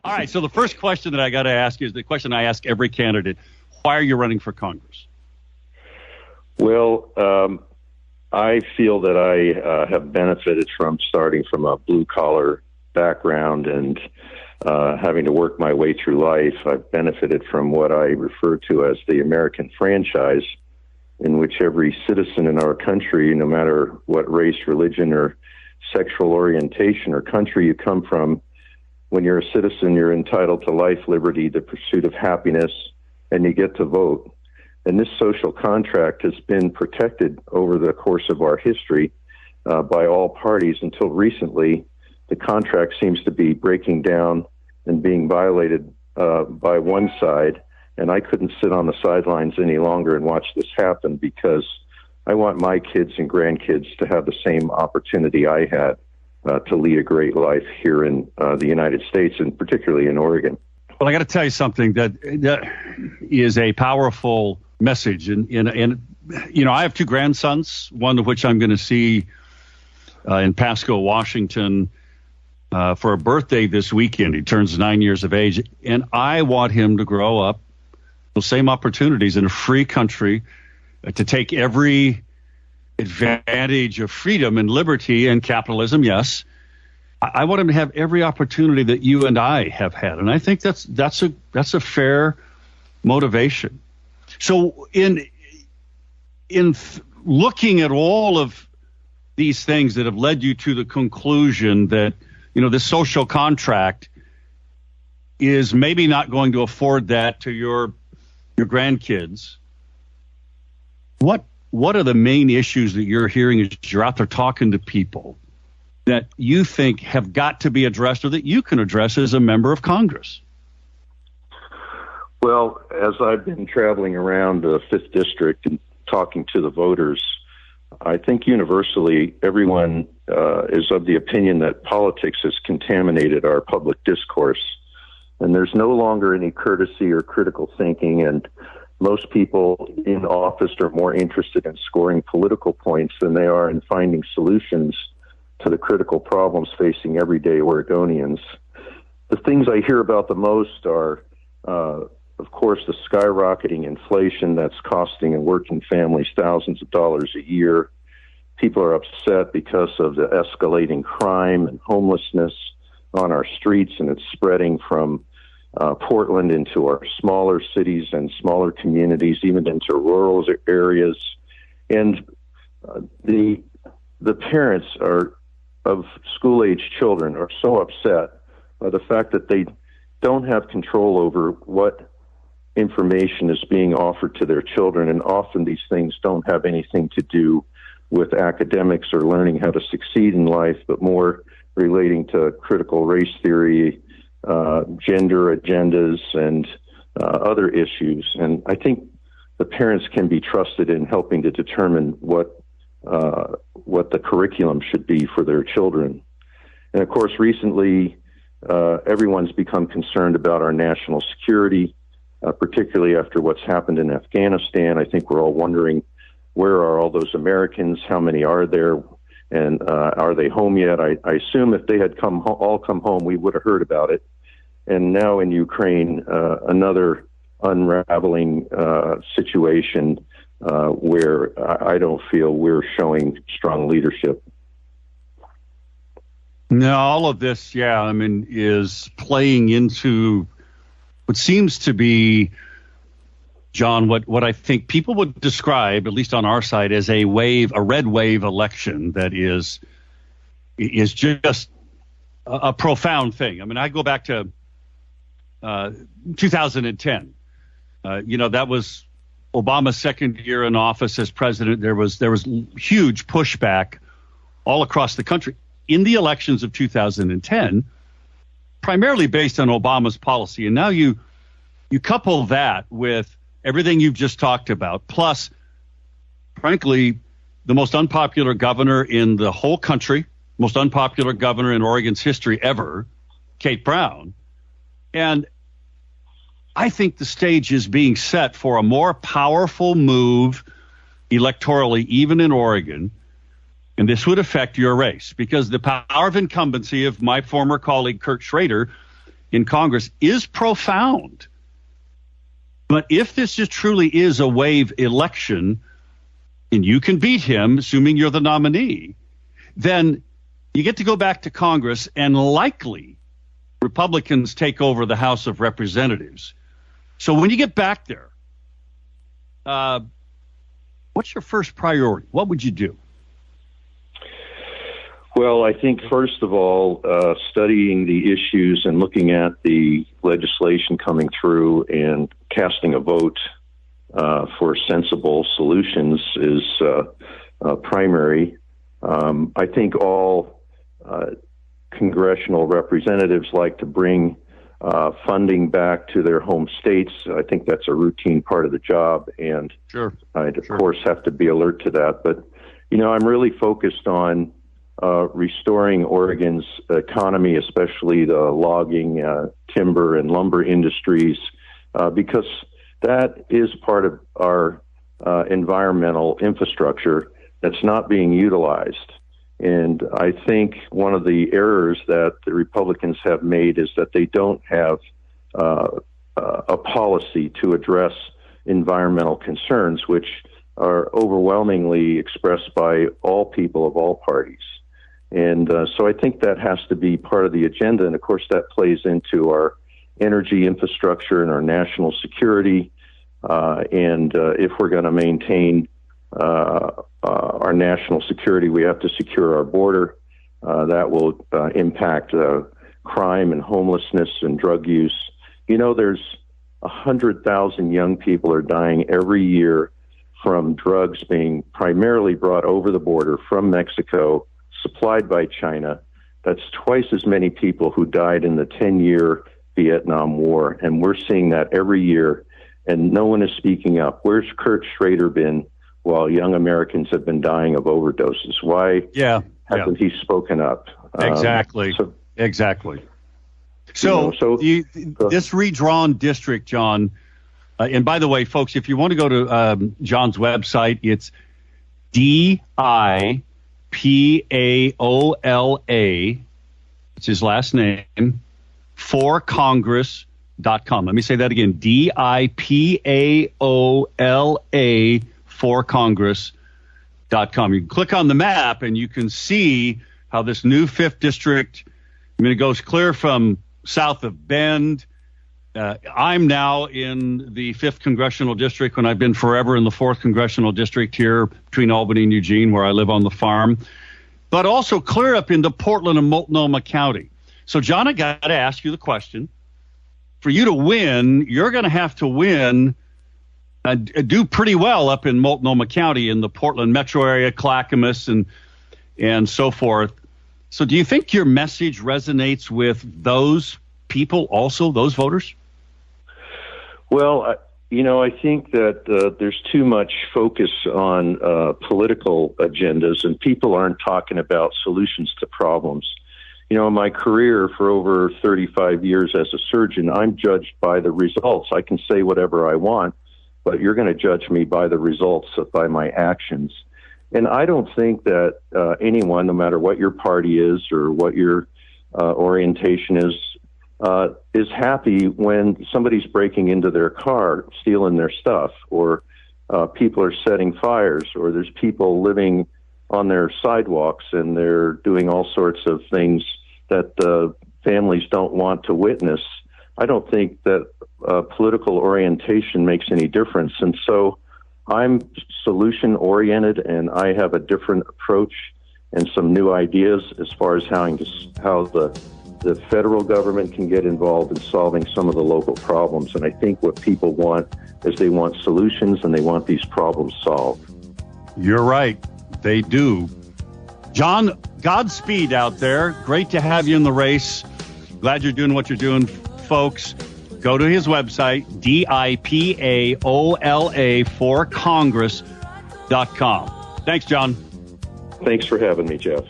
All right, so the first question that I got to ask is the question I ask every candidate. Why are you running for Congress? Well, I feel that I have benefited from starting from a blue-collar background and having to work my way through life. I've benefited from what I refer to as the American franchise, in which every citizen in our country, no matter what race, religion, or sexual orientation or country you come from, when you're a citizen, you're entitled to life, liberty, the pursuit of happiness, and you get to vote. And this social contract has been protected over the course of our history by all parties until recently. The contract seems to be breaking down and being violated by one side. And I couldn't sit on the sidelines any longer and watch this happen, because I want my kids and grandkids to have the same opportunity I had to lead a great life here in the United States, and particularly in Oregon. Well, I got to tell you something that is a powerful message. And you know, I have two grandsons, one of which I'm going to see in Pasco, Washington, for a birthday this weekend. He turns 9 years of age, and I want him to grow up the same opportunities in a free country, to take every advantage of freedom and liberty and capitalism. Yes, I want him to have every opportunity that you and I have had, and I think that's a fair motivation. So in looking at all of these things that have led you to the conclusion that, you know, this social contract is maybe not going to afford that to your grandkids, what are the main issues that you're hearing as you're out there talking to people that you think have got to be addressed, or that you can address as a member of Congress? Well, as I've been traveling around the 5th District and talking to the voters, I think universally everyone is of the opinion that politics has contaminated our public discourse, and there's no longer any courtesy or critical thinking, and most people in office are more interested in scoring political points than they are in finding solutions to the critical problems facing everyday Oregonians. The things I hear about the most are, of course, the skyrocketing inflation that's costing working families thousands of dollars a year. People are upset because of the escalating crime and homelessness on our streets, and it's spreading from Portland into our smaller cities and smaller communities, even into rural areas. And the parents of school-age children are so upset by the fact that they don't have control over what information is being offered to their children, and often these things don't have anything to do with academics or learning how to succeed in life, but more relating to critical race theory, gender agendas, and other issues. And I think the parents can be trusted in helping to determine what the curriculum should be for their children. And of course, recently, everyone's become concerned about our national security, particularly after what's happened in Afghanistan. I think we're all wondering, where are all those Americans? How many are there? And are they home yet? I assume if they had all come home, we would have heard about it. And now in Ukraine, another unraveling situation where I don't feel we're showing strong leadership. Now, all of this, is playing into what seems to be, John, what I think people would describe, at least on our side, as a red wave election that is just a profound thing. I mean, I go back to 2010. That was Obama's second year in office as president. There was huge pushback all across the country in the elections of 2010, primarily based on Obama's policy. And now you couple that with everything you've just talked about, plus, frankly, the most unpopular governor in the whole country, most unpopular governor in Oregon's history ever, Kate Brown. And I think the stage is being set for a more powerful move electorally, even in Oregon. And this would affect your race, because the power of incumbency of my former colleague, Kurt Schrader, in Congress is profound. But if this just truly is a wave election, and you can beat him, assuming you're the nominee, then you get to go back to Congress, and likely Republicans take over the House of Representatives. So when you get back there, what's your first priority? What would you do? Well, I think, first of all, studying the issues and looking at the legislation coming through and casting a vote for sensible solutions is primary. I think all congressional representatives like to bring funding back to their home states. I think that's a routine part of the job, and I'd, of course, have to be alert to that. But, I'm really focused on restoring Oregon's economy, especially the logging, timber, and lumber industries, because that is part of our environmental infrastructure that's not being utilized. And I think one of the errors that the Republicans have made is that they don't have a policy to address environmental concerns, which are overwhelmingly expressed by all people of all parties. And so I think that has to be part of the agenda. And of course, that plays into our energy infrastructure and our national security. And if we're going to maintain our national security, we have to secure our border. That will impact crime and homelessness and drug use. There's 100,000 young people are dying every year from drugs being primarily brought over the border from Mexico, supplied by China. That's twice as many people who died in the 10-year Vietnam War. And we're seeing that every year, and no one is speaking up. Where's Kurt Schrader been while young Americans have been dying of overdoses? Why hasn't he spoken up? Exactly. Exactly. So this redrawn district, John, and by the way, folks, if you want to go to John's website, it's DiPaola, it's his last name, forcongress.com. Let me say that again, DiPaola, forcongress.com. You can click on the map and you can see how this new 5th district, it goes clear from south of Bend. I'm now in the 5th congressional district when I've been forever in the 4th congressional district here between Albany and Eugene, where I live on the farm, but also clear up into Portland and Multnomah County. So, John, I got to ask you the question. For you to win, you're going to have to win, do pretty well up in Multnomah County in the Portland metro area, Clackamas, and so forth. So do you think your message resonates with those people also, those voters? Well, I think that there's too much focus on political agendas, and people aren't talking about solutions to problems. In my career for over 35 years as a surgeon, I'm judged by the results. I can say whatever I want, but you're going to judge me by the results, by my actions. And I don't think that anyone, no matter what your party is or what your orientation is happy when somebody's breaking into their car, stealing their stuff, or people are setting fires, or there's people living on their sidewalks and they're doing all sorts of things that families don't want to witness. I don't think that political orientation makes any difference. And so I'm solution-oriented, and I have a different approach and some new ideas as far as how the federal government can get involved in solving some of the local problems. And I think what people want is they want solutions, and they want these problems solved. You're right. They do. John, Godspeed out there. Great to have you in the race. Glad you're doing what you're doing, folks. Go to his website, DiPaola, forcongress.com. Thanks, John. Thanks for having me, Jeff.